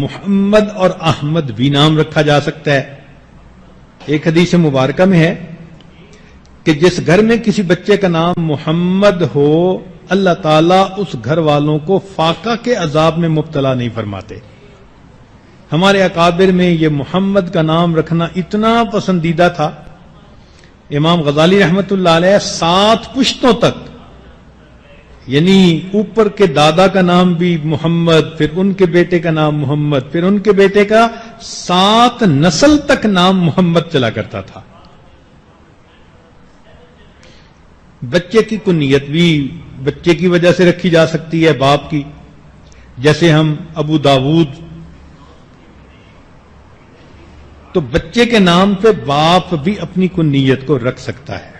محمد اور احمد بھی نام رکھا جا سکتا ہے۔ ایک حدیث مبارکہ میں ہے کہ جس گھر میں کسی بچے کا نام محمد ہو اللہ تعالیٰ اس گھر والوں کو فاقہ کے عذاب میں مبتلا نہیں فرماتے۔ ہمارے اکابر میں یہ محمد کا نام رکھنا اتنا پسندیدہ تھا، امام غزالی رحمت اللہ علیہ 7 پشتوں تک، یعنی اوپر کے دادا کا نام بھی محمد، پھر ان کے بیٹے کا نام محمد، پھر ان کے بیٹے کا 7 نسل تک نام محمد چلا کرتا تھا۔ بچے کی کنیت بھی بچے کی وجہ سے رکھی جا سکتی ہے، باپ کی، جیسے ہم ابو داود، تو بچے کے نام پہ باپ بھی اپنی کنیت کو رکھ سکتا ہے۔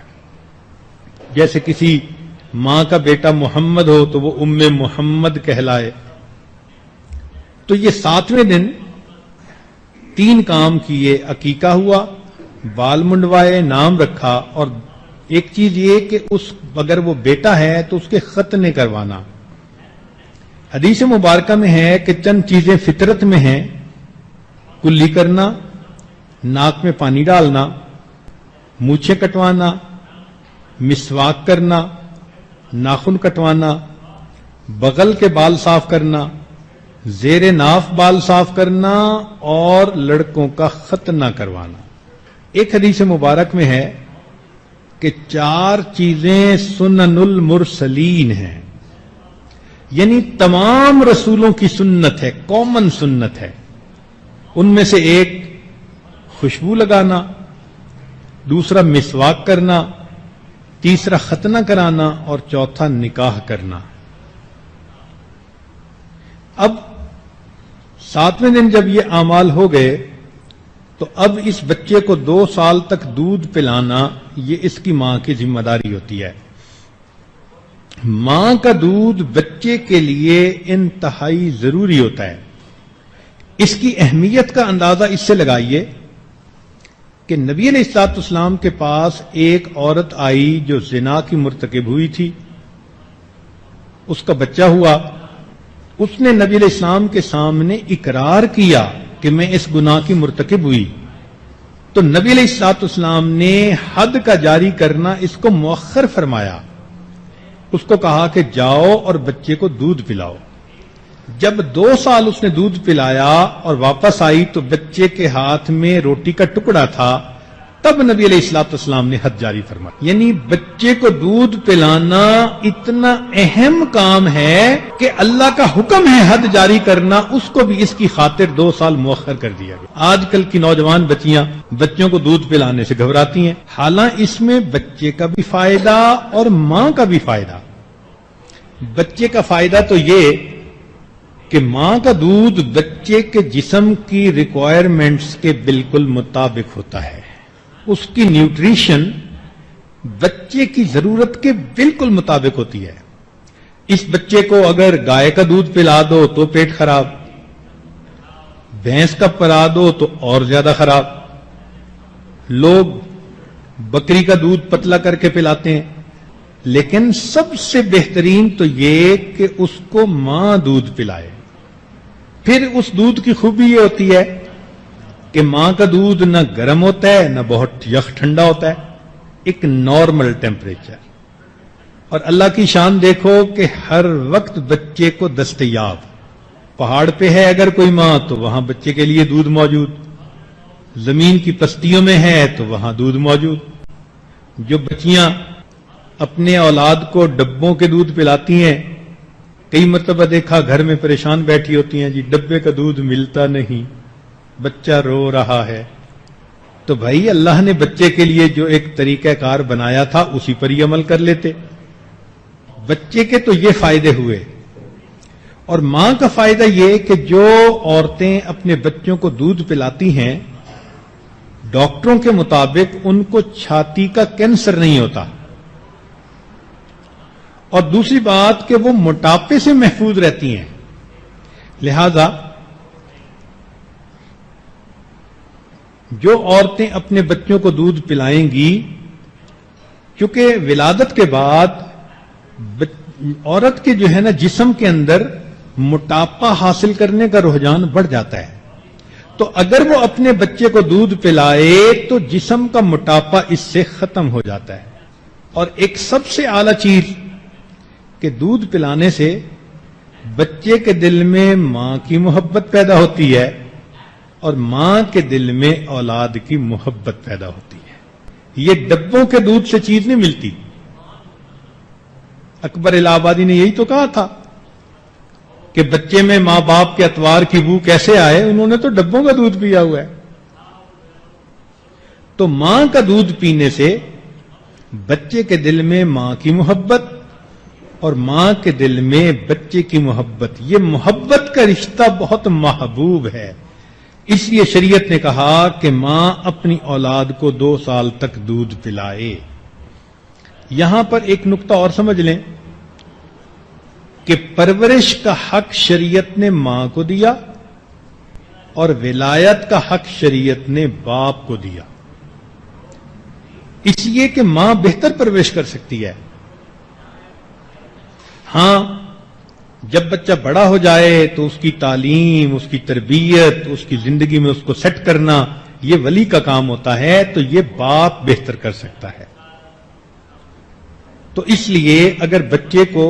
جیسے کسی ماں کا بیٹا محمد ہو تو وہ ام محمد کہلائے۔ تو یہ 7ویں دن 3 کام کیے، عقیقہ ہوا، بال منڈوائے، نام رکھا، اور ایک چیز یہ کہ اگر وہ بیٹا ہے تو اس کے ختنے کروانا۔ حدیث مبارکہ میں ہے کہ چند چیزیں فطرت میں ہیں، کلی کرنا، ناک میں پانی ڈالنا، مونچھیں کٹوانا، مسواک کرنا، ناخن کٹوانا، بغل کے بال صاف کرنا، زیر ناف بال صاف کرنا، اور لڑکوں کا ختنہ کروانا۔ ایک حدیث مبارک میں ہے کہ 4 چیزیں سنن المرسلین ہیں، یعنی تمام رسولوں کی سنت ہے، کامن سنت ہے۔ ان میں سے ایک خوشبو لگانا، دوسرا مسواک کرنا، تیسرا ختنہ کرانا، اور چوتھا نکاح کرنا۔ اب 7ویں دن جب یہ اعمال ہو گئے تو اب اس بچے کو 2 سال تک دودھ پلانا یہ اس کی ماں کی ذمہ داری ہوتی ہے۔ ماں کا دودھ بچے کے لیے انتہائی ضروری ہوتا ہے۔ اس کی اہمیت کا اندازہ اس سے لگائیے کہ نبی علیہ الصلوۃ والسلام کے پاس ایک عورت آئی جو زنا کی مرتکب ہوئی تھی، اس کا بچہ ہوا، اس نے نبی علیہ السلام کے سامنے اقرار کیا کہ میں اس گناہ کی مرتکب ہوئی، تو نبی علیہ الصلوۃ والسلام نے حد کا جاری کرنا اس کو مؤخر فرمایا۔ اس کو کہا کہ جاؤ اور بچے کو دودھ پلاؤ۔ جب 2 سال اس نے دودھ پلایا اور واپس آئی تو بچے کے ہاتھ میں روٹی کا ٹکڑا تھا، تب نبی علیہ الصلوۃ والسلام نے حد جاری فرمایا۔ یعنی بچے کو دودھ پلانا اتنا اہم کام ہے کہ اللہ کا حکم ہے حد جاری کرنا، اس کو بھی اس کی خاطر 2 سال مؤخر کر دیا گیا۔ آج کل کی نوجوان بچیاں بچوں کو دودھ پلانے سے گھبراتی ہیں، حالانکہ اس میں بچے کا بھی فائدہ اور ماں کا بھی فائدہ۔ بچے کا فائدہ تو یہ کہ ماں کا دودھ بچے کے جسم کی ریکوائرمنٹس کے بالکل مطابق ہوتا ہے، اس کی نیوٹریشن بچے کی ضرورت کے بالکل مطابق ہوتی ہے۔ اس بچے کو اگر گائے کا دودھ پلا دو تو پیٹ خراب، بھینس کا پلا دو تو اور زیادہ خراب۔ لوگ بکری کا دودھ پتلا کر کے پلاتے ہیں، لیکن سب سے بہترین تو یہ کہ اس کو ماں دودھ پلائے۔ پھر اس دودھ کی خوبی یہ ہوتی ہے کہ ماں کا دودھ نہ گرم ہوتا ہے نہ بہت یخ ٹھنڈا ہوتا ہے، ایک نارمل ٹیمپریچر۔ اور اللہ کی شان دیکھو کہ ہر وقت بچے کو دستیاب، پہاڑ پہ ہے اگر کوئی ماں تو وہاں بچے کے لیے دودھ موجود، زمین کی پستیوں میں ہے تو وہاں دودھ موجود۔ جو بچیاں اپنے اولاد کو ڈبوں کے دودھ پلاتی ہیں، کئی مرتبہ دیکھا گھر میں پریشان بیٹھی ہوتی ہیں، جی ڈبے کا دودھ ملتا نہیں، بچہ رو رہا ہے۔ تو بھائی اللہ نے بچے کے لیے جو ایک طریقہ کار بنایا تھا اسی پر ہی عمل کر لیتے۔ بچے کے تو یہ فائدے ہوئے، اور ماں کا فائدہ یہ کہ جو عورتیں اپنے بچوں کو دودھ پلاتی ہیں ڈاکٹروں کے مطابق ان کو چھاتی کا کینسر نہیں ہوتا، اور دوسری بات کہ وہ موٹاپے سے محفوظ رہتی ہیں۔ لہذا جو عورتیں اپنے بچوں کو دودھ پلائیں گی، کیونکہ ولادت کے بعد عورت کے جو ہے نا جسم کے اندر موٹاپا حاصل کرنے کا رجحان بڑھ جاتا ہے. تو اگر وہ اپنے بچے کو دودھ پلائے تو جسم کا موٹاپا اس سے ختم ہو جاتا ہے. اور ایک سب سے اعلیٰ چیز کہ دودھ پلانے سے بچے کے دل میں ماں کی محبت پیدا ہوتی ہے اور ماں کے دل میں اولاد کی محبت پیدا ہوتی ہے. یہ ڈبوں کے دودھ سے چیز نہیں ملتی. اکبر الہ آبادی نے یہی تو کہا تھا کہ بچے میں ماں باپ کے اتوار کی بو کیسے آئے، انہوں نے تو ڈبوں کا دودھ پیا ہوا ہے. تو ماں کا دودھ پینے سے بچے کے دل میں ماں کی محبت اور ماں کے دل میں بچے کی محبت، یہ محبت کا رشتہ بہت محبوب ہے. اس لیے شریعت نے کہا کہ ماں اپنی اولاد کو 2 سال تک دودھ پلائے. یہاں پر ایک نقطہ اور سمجھ لیں کہ پرورش کا حق شریعت نے ماں کو دیا اور ولایت کا حق شریعت نے باپ کو دیا. اس لیے کہ ماں بہتر پرورش کر سکتی ہے. ہاں جب بچہ بڑا ہو جائے تو اس کی تعلیم، اس کی تربیت، اس کی زندگی میں اس کو سیٹ کرنا یہ ولی کا کام ہوتا ہے، تو یہ باپ بہتر کر سکتا ہے. تو اس لیے اگر بچے کو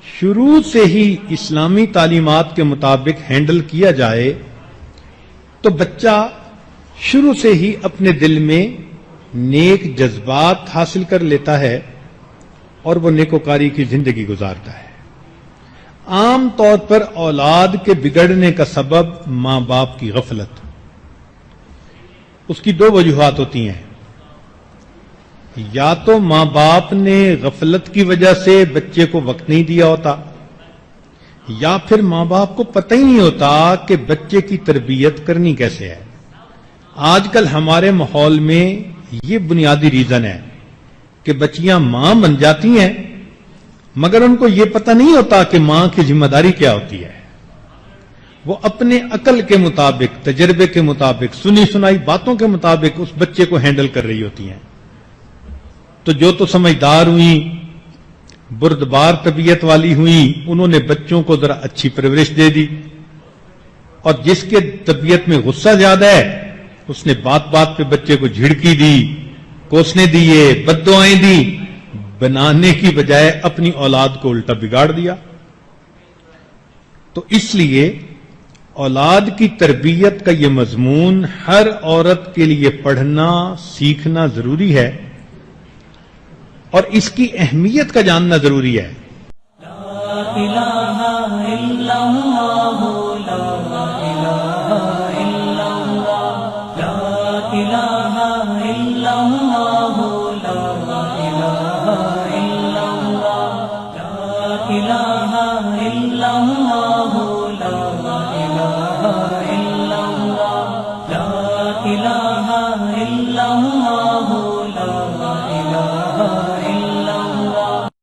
شروع سے ہی اسلامی تعلیمات کے مطابق ہینڈل کیا جائے تو بچہ شروع سے ہی اپنے دل میں نیک جذبات حاصل کر لیتا ہے اور وہ نیکوکاری کی زندگی گزارتا ہے. عام طور پر اولاد کے بگڑنے کا سبب ماں باپ کی غفلت. اس کی 2 وجوہات ہوتی ہیں. یا تو ماں باپ نے غفلت کی وجہ سے بچے کو وقت نہیں دیا ہوتا، یا پھر ماں باپ کو پتہ ہی نہیں ہوتا کہ بچے کی تربیت کرنی کیسے ہے. آج کل ہمارے ماحول میں یہ بنیادی ریزن ہے کہ بچیاں ماں بن جاتی ہیں مگر ان کو یہ پتہ نہیں ہوتا کہ ماں کی ذمہ داری کیا ہوتی ہے. وہ اپنے عقل کے مطابق، تجربے کے مطابق، سنی سنائی باتوں کے مطابق اس بچے کو ہینڈل کر رہی ہوتی ہیں. تو جو تو سمجھدار ہوئیں، بردبار طبیعت والی ہوئیں، انہوں نے بچوں کو ذرا اچھی پرورش دے دی، اور جس کے طبیعت میں غصہ زیادہ ہے اس نے بات بات پہ بچے کو جھڑکی دی، کوسنے دیے، بد دعائیں دی، بنانے کی بجائے اپنی اولاد کو الٹا بگاڑ دیا. تو اس لیے اولاد کی تربیت کا یہ مضمون ہر عورت کے لیے پڑھنا، سیکھنا ضروری ہے اور اس کی اہمیت کا جاننا ضروری ہے. لا الہ الا اللہ، لا الہ الا اللہ، لا الہ الا اللہ، لا الہ الا اللہ، لا الہ الا اللہ، لا الہ الا اللہ، لا الہ الا اللہ.